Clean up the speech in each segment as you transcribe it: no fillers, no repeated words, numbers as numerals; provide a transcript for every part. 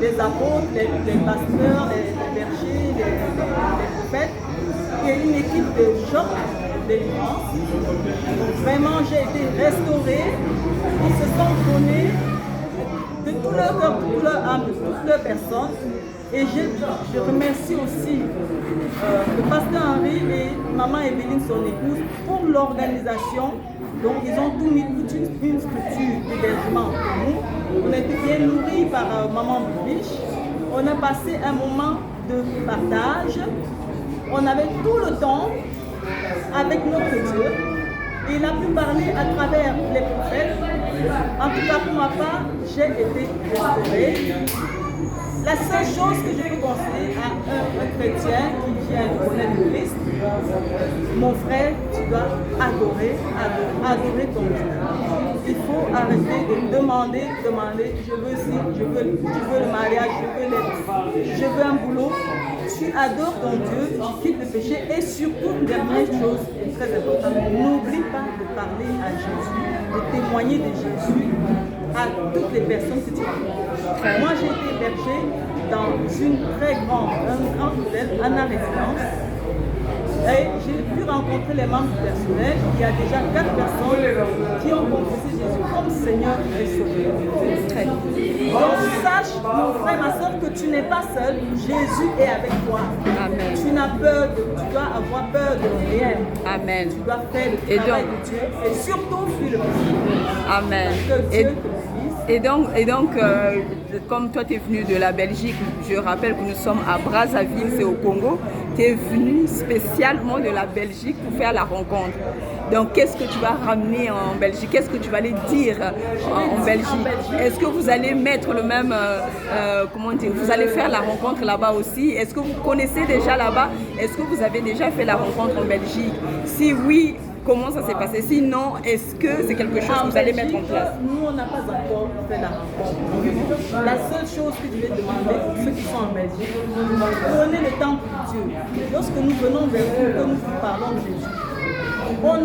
les apôtres, les pasteurs, les bergers, les prophètes. Il y a une équipe de choc, de délivrance. Vraiment, j'ai été restaurée. Ils se sont donnés de tout leur cœur, de toute leur âme, de toute leur personne. Et je remercie aussi le pasteur Henri et maman Evelyne, son épouse, pour l'organisation. Donc, ils ont tout mis, toute une structure d'hébergement pour nous. On a été bien nourris par maman Bibiche. On a passé un moment de partage. On avait tout le temps avec notre Dieu. Il a pu parler à travers les prophètes. En tout cas, pour ma part, j'ai été restaurée. La seule chose que je peux conseiller à un chrétien qui vient de connaître le Christ, mon frère, tu dois adorer ton Dieu. Il faut arrêter de demander, je veux ci, je veux le mariage, je veux un boulot. Tu adores ton Dieu, tu quittes le péché et surtout, une dernière chose très importante, n'oublie pas de parler à Jésus, de témoigner de Jésus à toutes les personnes que tu rencontres. Moi, j'ai été hébergée dans un grand hôtel, Anna Résidence. Et j'ai pu rencontrer les membres du personnel. Il y a déjà 4 personnes qui ont confessé Jésus comme Seigneur et Sauveur. Donc sache, mon frère, ma soeur, que tu n'es pas seul. Jésus est avec toi. Amen. Tu dois avoir peur de rien. Amen. Tu dois faire le travail de Dieu et surtout fuir le péché. Amen. Parce que Dieu Et donc, comme toi tu es venu de la Belgique, je rappelle que nous sommes à Brazzaville, c'est au Congo. Tu es venu spécialement de la Belgique pour faire la rencontre. Donc, qu'est-ce que tu vas ramener en Belgique? Qu'est-ce que tu vas aller dire en Belgique? Est-ce que vous allez mettre le même, vous allez faire la rencontre là-bas aussi? Est-ce que vous connaissez déjà là-bas? Est-ce que vous avez déjà fait la rencontre en Belgique? Si oui, comment ça s'est passé? Sinon, est-ce que c'est quelque chose que vous allez mettre en place? Nous, on n'a pas encore fait la rencontre. La seule chose que je vais demander pour ceux qui sont en Belgique, prenez le temps pour Dieu. Lorsque nous venons vers vous, que nous vous parlons de Jésus, on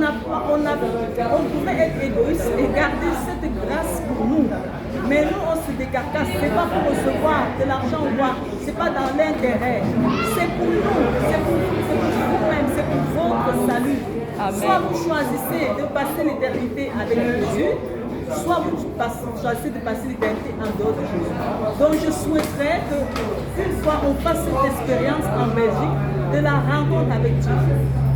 pouvait être égoïste et garder cette grâce pour nous. Mais nous, on se décarcasse. Ce n'est pas pour recevoir de l'argent ou quoi. Ce n'est pas dans l'intérêt. C'est pour nous. C'est pour vous-même. C'est pour votre salut. Amen. Soit vous choisissez de passer l'éternité avec Jésus, soit vous choisissez de passer l'éternité en dehors de Jésus. Donc je souhaiterais qu'une fois on fasse cette expérience en Belgique de la rencontre avec Dieu.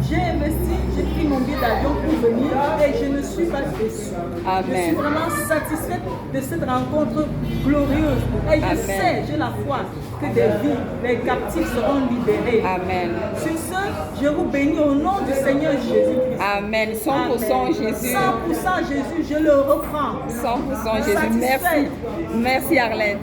J'ai investi, j'ai pris mon billet d'avion pour venir et je ne suis pas déçue. Amen. Je suis vraiment satisfaite de cette rencontre glorieuse. Et je sais, j'ai la foi que des vies, les captifs seront libérés. Amen. Sur ce, je vous bénis au nom du Seigneur Jésus-Christ. Amen. 100% Jésus. 100% Jésus, je le reprends. 100% Jésus. Merci. Merci Arlette.